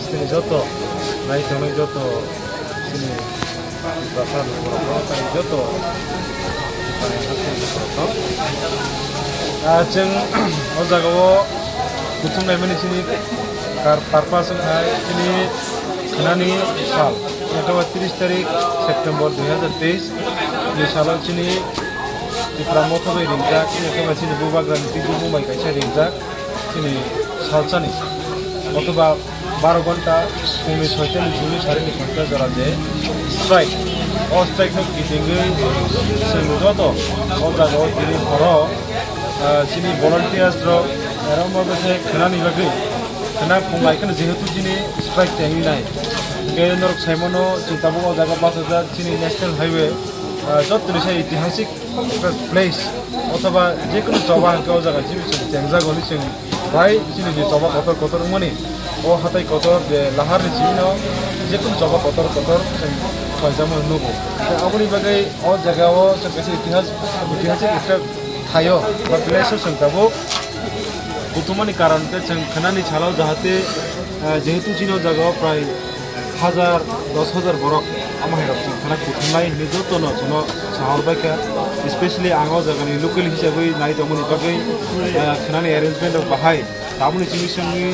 hastini joto nai tonoi joto sini pasar tani joto jeng o jagao butumnai mani sini purpose sini khenani sal এটা 30 তারিখ September 2023 ni salo sini Tripura motobai ringjak এটা sini bubagrani tibu mumbai kaisa ringjak sini salchani অথবা 12 ঘন্টা ফোনে 46 সাড়ে 5 জরা যে strike ও strike no কিটিংগে সেমুজত ও জায়গাও তিনি হর সিনি ভলান্টিয়ার্স র এরম ভাবে সে খেলানি বাকি খেলা ফংলাইখানে যেহেতু যিনি স্ট্রাইক টেঙ্গি নাই গেনর সাইমনো চিন্তাবো ও জায়গা 5000 সিনি ন্যাশনাল হাইওয়ে যতনি সে ঐতিহাসিক প্লেস অথবা যে কোনো জবা হাঙ্কা ও জায়গা জিবি চেংজাগনি চেং প্রায় চিনি যে জবা কতর মানে ও হাতাই কতর যে লাহার চিনো যে কোনো জবা কতর ফয়জাম নুবো আপনি বাকি ও জায়গাও কাছে ঐতিহাসিক একটা থায়ো বা প্লেসও সংতাবো বুতুমানি কারণতে जों खोनानि छालाव जाहाते जेहेतु चिनो जागाव प्राय 1000 बरक आमाहायरक जों खाना बुथुमनाय निजतनो जोंनो साहरबायका स्पेशली आङो जागानि लोकेल हिसाबै नाय दमनि बागै खोनानि एरेन्जमेन्ट बाहाय दाबुनि जिनिसनि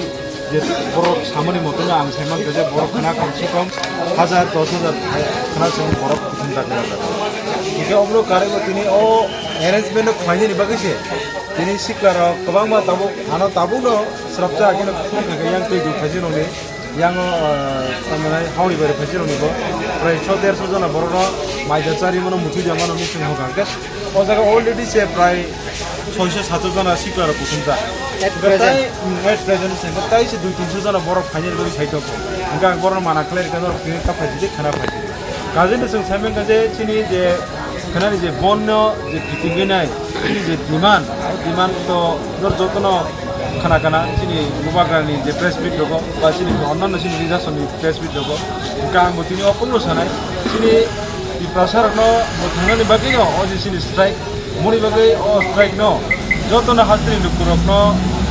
जे बरक सामनि मतनो आं सायमान गजे बरक खाना कमसे कम 1000 खाना जों बरक बुथुमजागोन इके अब्रो कारेबो तिनि ओ एरेन्जमेन्ट खायनि बागैसे दिनै सिक्लाराव गोबां मा दाबुनो स्राबजा केनो खुंखाखै यां तै फाइजिरनि याङो तामाने हावनिबारि फाइजिरनिबो प्राय 150 जना बरनो माइजाचारि मनो मुथि जामानो मिसिं होगांके ओ जागा अलरेडी से प्राय 600-700 जना सिक्लारा बुथुमजा एट प्रेजेन्ट से ताइ से 200-300 जना बरफ फाइजिर बरि साइटो अंगा बरनो माना क्लियर केनो फिन का फाइजिदि खाना फाइजिदि गाजेनो जों साइमेन गाजे चिनि जे खोनानि जे बन्न जे फिटिंगेनाय যে ডিমান্ড তো যতন খানা চিনি বুবাগ্রানি যে প্রেস মিট দব বা চিনি অন্যান্য চিনি রিজার্সনি প্রেস মিট দব গাং তিনি অপূর্ণ সানাই চিনি প্রসার থানানি বাকি ও যে চিনি স্ট্রাইক মনি বাকি ও স্ট্রাইক যতন হাস্ত্রি লুকুরক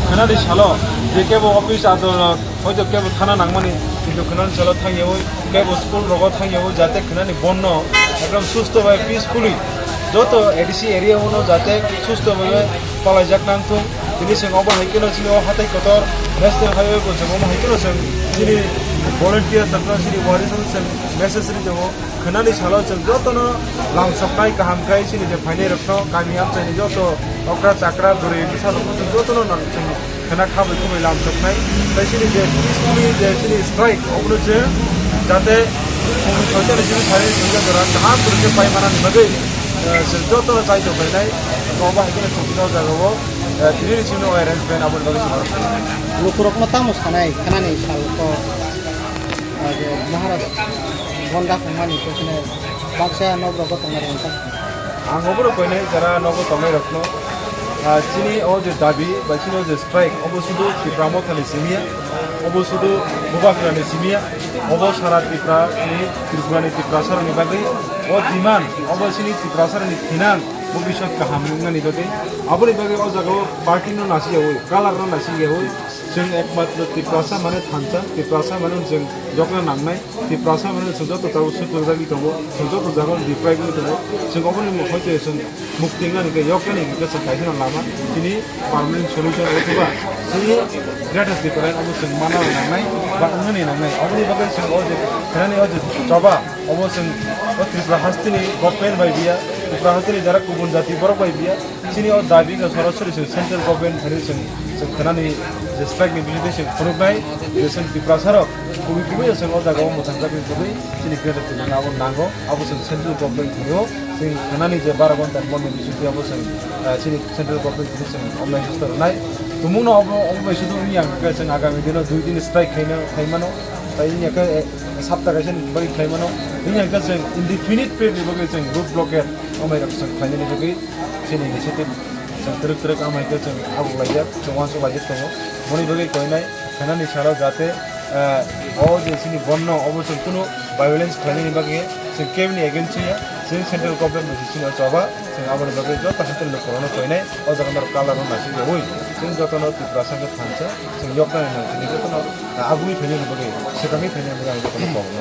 খানানি সালো যে কেবল অফিস আদালত হয়তো কেবল থানা নাংমানি কিন্তু খানানি সালো থাইও কেবল স্কুল রগ থাইও যাতে খানানি বন্য একদম সুস্থভাবে পিসফুলি যত এডিসি এরিয়া উনো যাতে সুস্থভাবে পালাইজাক নাংথুম তিনি সিङावबो हायकेनो सिनि हाथाय कतर नेशनल हाइवे को जों हायकेनो जों दिनै भलन्टियार थाखा सिनि वारिसन जों नेसेसरी दङ खोनानि सालाव जों जतनो लांसबनाय गाहामखाय सिनि जे फाइनाय रखनो गामियाव जोंनि जत अक्रा चाक्रा गुरै बिसाल जतनो जों खोना खाबै खमै लांसबनाय ताइ सिनि जे पिसफुली जे सिनि स्ट्राइक अब्लो जों जाते सयतानि सिनि थाय जों जरा गाहाम गुरै पाइमानानि बागै जों जतनो जायतो फैनाय गावबा हायकेनो थकिनाव जागावो दिनै सिनो एरेन्जमेन्ट आबो बागै जों लुकुरकनो तामुस खानाय खानानि सालको जे महाराज बन्दा खमानि कोसने बाक्सा नगरको तंगारे नोंथां आं अबरो फैनाय जरा नगो तंगाय रखनो चिनि ओ जे दाबि बा चिनो जे स्ट्राइक अबो सुदु त्रिपुरामो थानि सिमिया अबो सुदु बुबाग्रानि सिमिया अबो सारा त्रिपुरानि त्रिपुरासारनि बागै ओ डिमान्ड अबो सिनि त्रिपुरासारनि थिनां भबिष्यत गाहाम नंगनि बागै आबोनि बागै ओ जागाव पार्टीनो नासियावै कालार नासियावै जों एकमात्र त्रिपुरासा माने थांचा त्रिपुरासा माने जों जगना नांनाय त्रिपुरासा माने जों जत ताव सुतुरजागि दङ जों जत जागाव डिफ्राइगनि दङ जों अबोनि मखयते जों मुक्तिंगानि गे यकनि गे जों कायसना लामा दिनै पार्मानेन्ट सल्युशन अथवा जोंनि ग्रेटर त्रिपुरा अबो जों माना नांनाय बा उननि नांनाय अबोनि बागै जों ओ जे खानानि ओ जे जबा अबो जों त्रिपुरा हास्तिनि गभर्नमेन्ट बाय बिया त्रिपुरा हास्तिनि जरा गुबुन जाति बरक बाय बिया चिनि ओ दाबिगा सरासरि जों सेन्ट्रेल गभर्नमेन्ट थारि जों खानानि जे स्ट्राइकनि बिलिदे जों खुरुबाय जे जों त्रिपुरा सारक गुबै जों ओ जागाव मोजां जागोन गुबै चिनि ग्रेटर त्रिपुरा आबो नांगौ आबो जों सेन्ट्रेल गभर्नमेन्ट थायो जों खानानि जे 12 घन्टा बन्द बिसुति आबो जों चिनि सेन्ट्रेल गभर्नमेन्ट जों अनलाइन हिस्टरनाय तुमुनो अबो बैसुदु नियां जों आगामी दिनाव 2 दिन स्ट्राइक खायमानो ताइनि का सप्ताह गायसन बै खायमानो इनि का जों इनडिफिनिट पिरियड बगै जों रुट ब्लकेट अमायरक जों खायनि बगै चिनि इनिशिएटिभ जों तरक आमायखौ जों आबुलायजा जों वानस बाजेट दङ मनि बगै कयनाय खानानि साराव जाते ओ जे चिनि बन्न अबो जों कुनु भायोलेन्स खायनि बगै जों केमनि एजेन्सिया जों सेन्ट्रेल गभर्नमेन्ट सिनो जबा जों आबाद बागै जत हासिल लोगोनो फैनाय ओ जागानार कालार नासि जवै जों जतनो तिप्रासाखौ थांसा जों यकनाय नांगौ जतनो आगुनि फैनाय बागै सिगांनि फैनाय बागै जतनो पावनो